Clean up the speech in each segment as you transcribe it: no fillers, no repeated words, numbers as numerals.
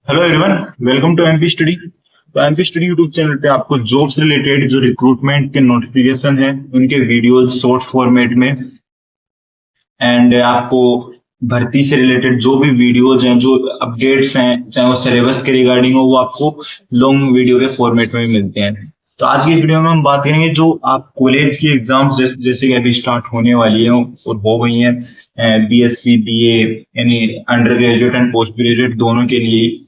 Hello everyone, welcome to MP study. तो MP study YouTube channel पे आपको job से रिलेटेड जो रिक्रूटमेंट के नोटिफिकेशन है उनके वीडियोस शॉर्ट फॉर्मेट में एंड आपको भर्ती से रिलेटेड जो भी वीडियोज हैं, जो अपडेट्स हैं, चाहे वो सिलेबस के रिगार्डिंग हो, वो आपको लॉन्ग वीडियो के फॉर्मेट में मिलते हैं। तो आज की वीडियो में हम बात करेंगे जो आप कॉलेज की एग्जाम्स जैसे कि अभी स्टार्ट होने वाली है और हो गई हैं, बीएससी बीए यानी under graduate and post graduate दोनों के लिए।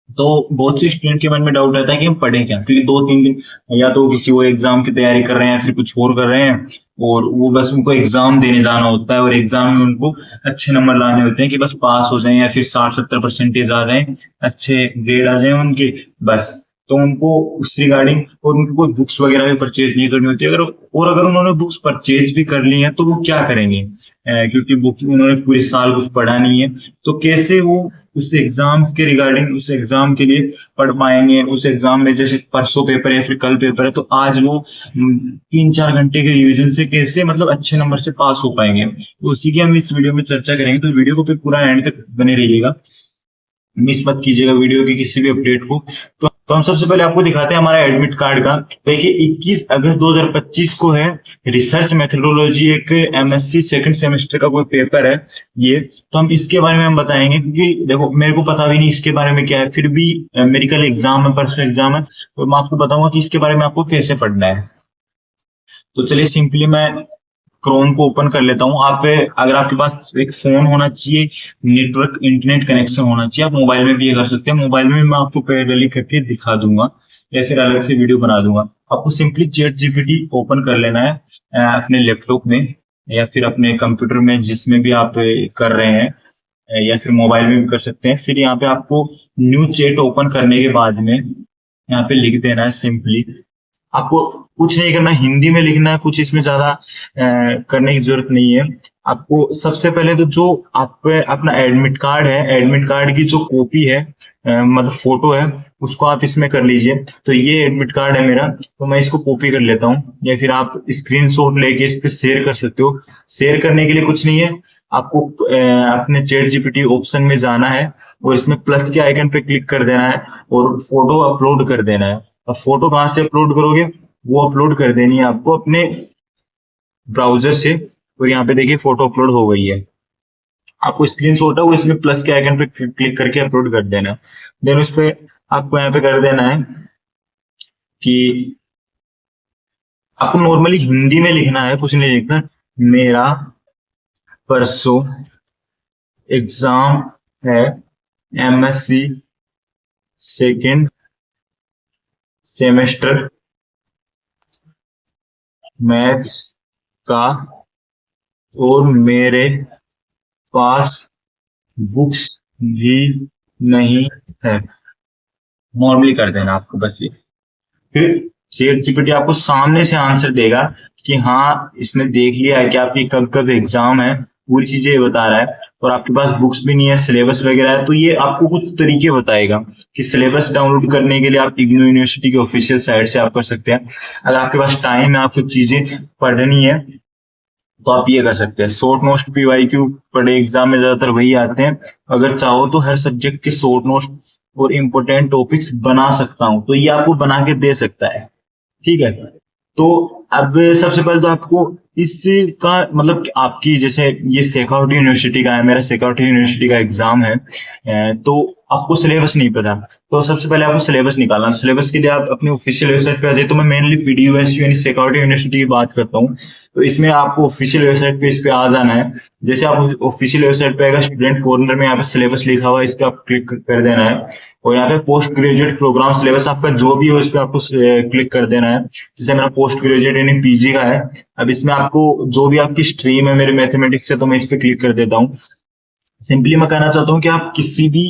तो बहुत से स्टूडेंट के मन में डाउट रहता है कि हम पढ़ें क्या, क्योंकि 2-3 दिन या तो किसी वो एग्जाम की तैयारी कर रहे हैं या फिर कुछ और कर रहे हैं, और वो बस उनको एग्जाम देने जाना होता है और एग्जाम में उनको अच्छे नंबर लाने होते हैं कि बस पास हो जाएं या फिर 60-70% आ जाएं, अच्छे ग्रेड आ जाएं उनके, बस। तो उनको उस रिगार्डिंग और उनको कोई बुक्स वगैरह भी परचेज नहीं करनी होती। अगर उन्होंने बुक्स परचेज भी कर ली हैं तो वो क्या करेंगे, क्योंकि बुक उन्होंने पूरे साल कुछ पढ़ा नहीं है। तो कैसे वो उस एग्जाम्स के रिगार्डिंग उस एग्जाम के लिए पढ़ पाएंगे। उस एग्जाम में जैसे परसों पेपर है, फिर कल पेपर है, तो आज वो 3-4 घंटे के रिवीजन से कैसे मतलब अच्छे नंबर से पास हो पाएंगे, तो उसी की हम इस वीडियो में चर्चा करेंगे। तो वीडियो को फिर पूरा एंड तक बने रहिएगा, मिस मत कीजिएगा वीडियो की किसी भी अपडेट को। तो हम सबसे पहले आपको दिखाते हैं हमारा एडमिट कार्ड का। देखिए 21 अगस्त 2025 को है रिसर्च मेथोडोलॉजी, एक एमएससी सेकंड सेमेस्टर का कोई पेपर है ये। तो हम इसके बारे में हम बताएंगे, क्योंकि देखो मेरे को पता भी नहीं इसके बारे में क्या है, फिर भी मेरी कल एग्जाम है, परसों एग्जाम है, तो मैं आपको बताऊंगा कि इसके बारे में आपको कैसे पढ़ना है। तो चलिए सिंपली मैं क्रोम को ओपन कर लेता हूँ। आप अगर आपके पास एक फोन होना चाहिए, नेटवर्क इंटरनेट कनेक्शन होना चाहिए, आप मोबाइल में भी ये कर सकते हैं। मोबाइल में मैं आपको पैरेलली करके दिखा दूंगा या फिर अलग से वीडियो बना दूंगा। आपको सिंपली चैट जीपीटी ओपन कर लेना है अपने लैपटॉप में या फिर अपने कंप्यूटर में, जिसमें भी आप कर रहे हैं, या फिर मोबाइल में भी कर सकते हैं। फिर यहाँ पे आपको न्यू चैट ओपन करने के बाद में यहाँ पे लिख देना है सिंपली। आपको कुछ नहीं करना, हिंदी में लिखना है, कुछ इसमें ज्यादा करने की जरूरत नहीं है। आपको सबसे पहले तो जो आप अपना एडमिट कार्ड है, एडमिट कार्ड की जो कॉपी है, मतलब फोटो है, उसको आप इसमें कर लीजिए। तो ये एडमिट कार्ड है मेरा, तो मैं इसको कॉपी कर लेता हूँ, या फिर आप स्क्रीनशॉट लेके इस पे शेयर कर सकते हो। शेयर करने के लिए कुछ नहीं है, आपको अपने चैट जीपीटी ऑप्शन में जाना है और इसमें प्लस के आइकन पे क्लिक कर देना है और फोटो अपलोड कर देना है। अब फोटो कहाँ से अपलोड करोगे, वो अपलोड कर देनी है आपको अपने ब्राउजर से। और यहाँ पे देखिए फोटो अपलोड हो गई है। आपको स्क्रीनशॉट है वो इसमें प्लस के आइकन पे क्लिक करके अपलोड कर देना है। देन उस पे आपको यहाँ पे कर देना है कि आपको नॉर्मली हिंदी में लिखना है, कुछ नहीं लिखना। मेरा परसों एग्जाम है एमएससी सेकेंड सेमेस्टर मैथ्स का, और मेरे पास बुक्स भी नहीं है। नॉर्मली कर देना आपको बस ये। फिर चैट जीपीटी आपको सामने से आंसर देगा कि हाँ इसने देख लिया है कि आपकी कब कब एग्जाम है, पूरी चीजें ये बता रहा है। और आपके पास बुक्स भी नहीं है, सिलेबस वगैरह है, तो ये आपको कुछ तरीके बताएगा कि सिलेबस डाउनलोड करने के लिए आप इग्नू यूनिवर्सिटी की ऑफिशियल साइट से आप कर सकते हैं। अगर आपके पास टाइम है, आपको चीजें पढ़नी है, तो आप ये कर सकते हैं। शॉर्ट नोट पीवाईक्यू बड़े एग्जाम में ज्यादातर वही आते हैं। अगर चाहो तो हर सब्जेक्ट के शॉर्ट नोट और इम्पोर्टेंट टॉपिक्स बना सकता हूँ, तो ये आपको बना के दे सकता है, ठीक है। तो अब सबसे पहले तो आपको इसका मतलब आपकी जैसे ये शेखावटी यूनिवर्सिटी का है, मेरा शेखावटी यूनिवर्सिटी का एग्जाम है, तो आपको सिलेबस नहीं पता। तो सबसे पहले आपको सिलेबस निकालना। सिलेबस के लिए आप अपनी ऑफिशियल वेबसाइट पे आ जाइए। तो मैं मेनली पीडीयूएस यानी शेखावटी यूनिवर्सिटी की बात करता हूँ। तो इसमें आपको ऑफिशियल वेबसाइट पे इस पे आ जाना है। जैसे आप ऑफिशियल वेबसाइट पे आएगा, स्टूडेंट कॉर्नर में यहाँ पे सिलेबस लिखा हुआ है, इस पे आप क्लिक कर देना है। और यहाँ पे पोस्ट ग्रेजुएट प्रोग्राम सिलेबस आपका जो भी हो, इस पे आपको क्लिक कर देना है। जैसे मेरा पोस्ट ग्रेजुएट यानी पीजी का है। अब इसमें आपको जो भी आपकी स्ट्रीम है, मेरे मैथमेटिक्स है, तो मैं इस पे क्लिक कर देता हूँ। सिंपली मैं कहना चाहता हूँ कि आप किसी भी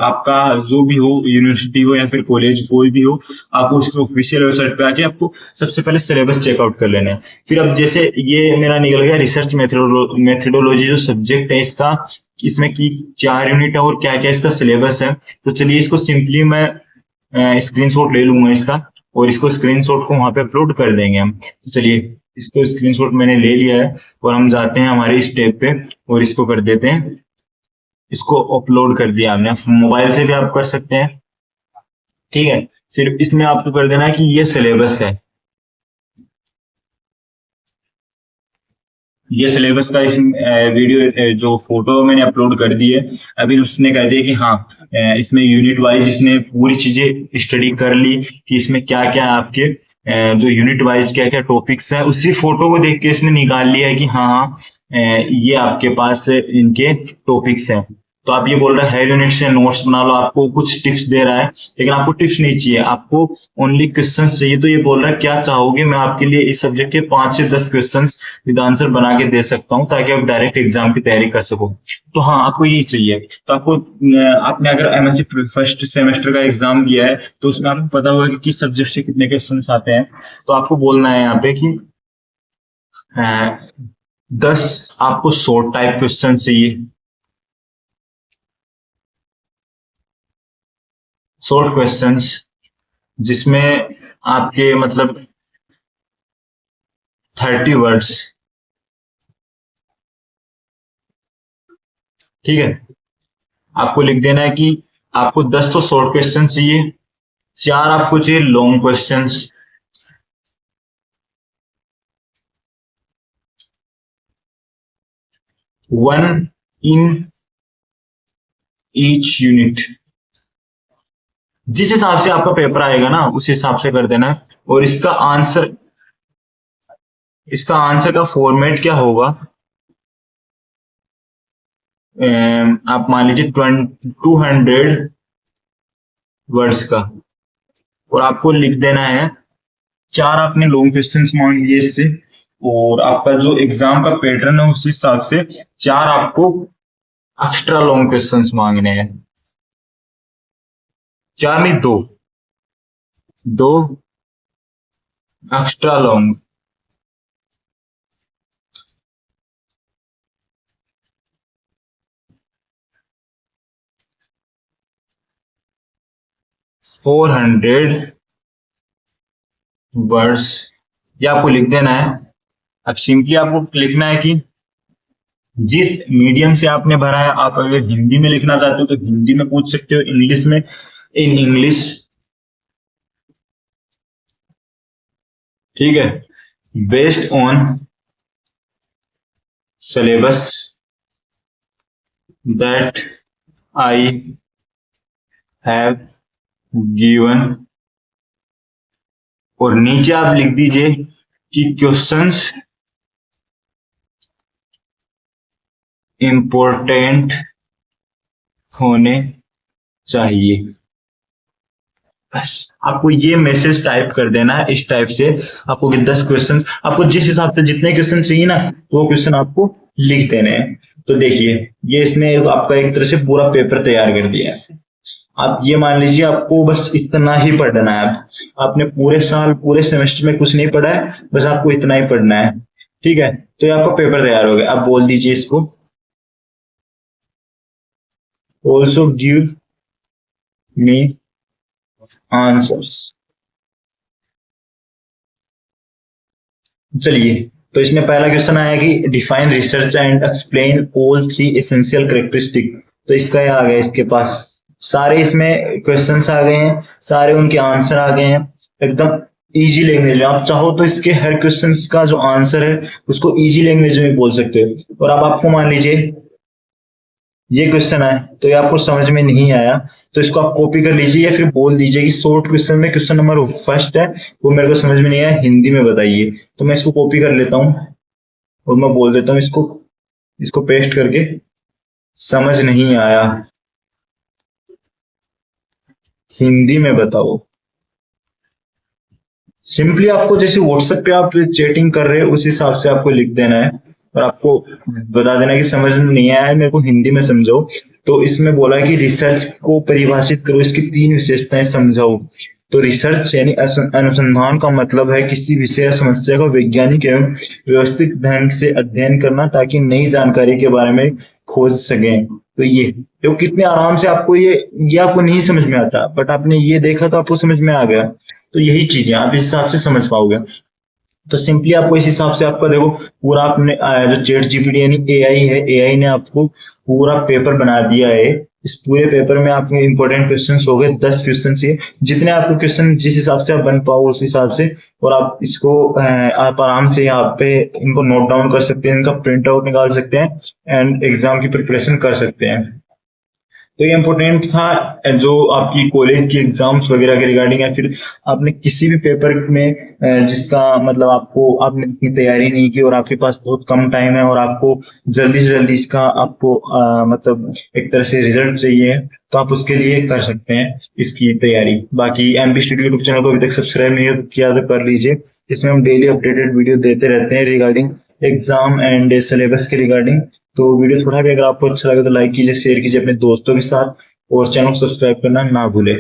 आपका जो भी हो, यूनिवर्सिटी हो या फिर कॉलेज कोई भी हो, आपको उसके ऑफिशियल वेबसाइट पे आके आपको सबसे पहले सिलेबस चेकआउट कर लेना है। फिर अब जैसे ये मेरा निकल गया रिसर्च मेथोडोलॉजी जो सब्जेक्ट है इसका, इसमें की 4 यूनिट है और क्या क्या इसका सिलेबस है। तो चलिए इसको सिंपली मैं स्क्रीनशॉट ले लूंगा इसका, और इसको स्क्रीनशॉट को वहां पे अपलोड कर देंगे हम। तो चलिए इसको स्क्रीनशॉट मैंने ले लिया है और हम जाते हैं हमारे इस टैब पे और इसको कर देते हैं इसको अपलोड कर दिया आपने, मोबाइल से भी आप कर सकते हैं। ठीक है, फिर इसमें आपको कर देना है कि ये सिलेबस है, ये सिलेबस का इस वीडियो जो फोटो मैंने अपलोड कर दी है। अभी उसने कह दिया कि हाँ इसमें यूनिट वाइज इसने पूरी चीजें स्टडी कर ली कि इसमें क्या क्या आपके जो यूनिट वाइज क्या क्या टॉपिक्स हैं, उसी फोटो को देख के इसने निकाल लिया है कि हाँ हाँ ये आपके पास इनके टॉपिक्स हैं। तो आप ये बोल रहे हैं हर यूनिट से नोट्स बना लो, आपको कुछ टिप्स दे रहा है, लेकिन आपको टिप्स नहीं चाहिए, आपको ओनली क्वेश्चंस चाहिए। तो ये बोल रहा है क्या चाहोगे, मैं आपके लिए इस सब्जेक्ट के 5 से 10 क्वेश्चंस विद आंसर बना के दे सकता हूँ ताकि आप डायरेक्ट एग्जाम की तैयारी कर सको। तो हाँ आपको यही चाहिए। तो आपको आपने अगर एमएससी फर्स्ट सेमेस्टर का एग्जाम दिया है तो उसमें आपको पता होगा कि किस सब्जेक्ट से कितने क्वेश्चन आते हैं। तो आपको बोलना है यहाँ पे कि 10 आपको शॉर्ट टाइप क्वेश्चन चाहिए, शॉर्ट क्वेश्चंस जिसमें आपके मतलब 30 वर्ड्स। ठीक है, आपको लिख देना है कि आपको 10 तो शॉर्ट क्वेश्चन चाहिए, 4 आपको चाहिए long questions. One in each unit, जिस हिसाब से आपका पेपर आएगा ना उस हिसाब से कर देना है। और इसका आंसर का फॉर्मेट क्या होगा, आप मान लीजिए 200 वर्ड्स का, और आपको लिख देना है 4 आपने लॉन्ग क्वेश्चंस मांग लिए इससे, और आपका जो एग्जाम का पैटर्न है उस हिसाब से 4 आपको एक्स्ट्रा लॉन्ग क्वेश्चंस मांगने हैं। 4 नहीं, 2 एक्स्ट्रा लॉन्ग। फोर 400 वर्ड्स ये आपको लिख देना है। अब सिंपली आपको लिखना है कि जिस मीडियम से आपने भरा है, आप अगर हिंदी में लिखना चाहते हो तो हिंदी में पूछ सकते हो, इंग्लिश में इन इंग्लिश। ठीक है, based on syllabus that I have given, और नीचे आप लिख दीजिए कि क्वेश्चंस इंपॉर्टेंट होने चाहिए। बस आपको ये मैसेज टाइप कर देना है इस टाइप से। आपको 10 क्वेश्चंस, आपको जिस हिसाब से जितने क्वेश्चन चाहिए ना वो क्वेश्चन आपको लिख देने हैं। तो देखिए ये इसने आपका एक तरह से पूरा पेपर तैयार कर दिया है। आप ये मान लीजिए आपको बस इतना ही पढ़ना है। आपने पूरे साल पूरे सेमेस्टर में कुछ नहीं पढ़ा है, बस आपको इतना ही पढ़ना है। ठीक है, तो ये आपका पेपर तैयार हो गया। आप बोल दीजिए इसको ऑल्सो गिव मी आंसर्स। चलिए, तो इसमें पहला क्वेश्चन आया कि define research and explain all 3 essential characteristic. तो इसका आ गया, इसके पास सारे इसमें क्वेश्चंस आ गए हैं, सारे उनके आंसर आ गए हैं एकदम इजी लैंग्वेज में। आप चाहो तो इसके हर क्वेश्चंस का जो आंसर है उसको इजी लैंग्वेज में बोल सकते हो। और अब आपको मान लीजिए ये क्वेश्चन है तो ये आपको समझ में नहीं आया, तो इसको आप कॉपी कर लीजिए या फिर बोल दीजिए कि शॉर्ट क्वेश्चन में क्वेश्चन नंबर फर्स्ट है वो मेरे को समझ में नहीं आया, हिंदी में बताइए। तो मैं इसको कॉपी कर लेता हूं और मैं बोल देता हूं इसको पेस्ट करके, समझ नहीं आया हिंदी में बताओ। सिंपली आपको जैसे व्हाट्सएप पे आप चैटिंग कर रहे हो उस हिसाब से आपको लिख देना है और आपको बता देना कि समझ में नहीं आया है, मेरे को हिंदी में समझाओ। तो इसमें बोला है कि रिसर्च को परिभाषित करो, इसकी 3 विशेषताएं समझाओ। तो रिसर्च यानी अनुसंधान का मतलब है किसी विषय या समस्या को वैज्ञानिक एवं व्यवस्थित ढंग से अध्ययन करना ताकि नई जानकारी के बारे में खोज सकें। तो ये तो कितने आराम से आपको ये आपको नहीं समझ में आता, बट आपने ये देखा तो आपको समझ में आ गया। तो यही चीजें आप इस हिसाब से समझ पाओगे। तो सिंपली आपको इस हिसाब से आपका देखो पूरा आपने जो चैट जीपीटी यानी एआई है, एआई ने आपको पूरा पेपर बना दिया है। इस पूरे पेपर में आपके इंपॉर्टेंट क्वेश्चंस हो गए 10 क्वेश्चन ये, जितने आपको क्वेश्चन जिस हिसाब से आप बन पाओ उस हिसाब से, और आप इसको आप आराम से यहाँ पे इनको नोट डाउन कर सकते हैं, इनका प्रिंट आउट निकाल सकते हैं एंड एग्जाम की प्रिपरेशन कर सकते हैं। तो ये इम्पोर्टेंट था जो आपकी कॉलेज की एग्जाम्स वगैरह के रिगार्डिंग, या फिर आपने किसी भी पेपर में जिसका मतलब आपने इतनी तैयारी नहीं की और आपके पास बहुत कम टाइम है और आपको जल्दी से जल्दी इसका आपको मतलब एक तरह से रिजल्ट चाहिए, तो आप उसके लिए कर सकते हैं इसकी तैयारी। बाकी एमपी स्टडी यूट्यूब चैनल को अभी तक सब्सक्राइब नहीं किया तो कर लीजिए। इसमें हम डेली अपडेटेड वीडियो देते रहते हैं रिगार्डिंग एग्जाम एंड सिलेबस के रिगार्डिंग। तो वीडियो थोड़ा भी अगर आपको अच्छा लगे तो लाइक कीजिए, शेयर कीजिए अपने दोस्तों के साथ, और चैनल को सब्सक्राइब करना ना भूले।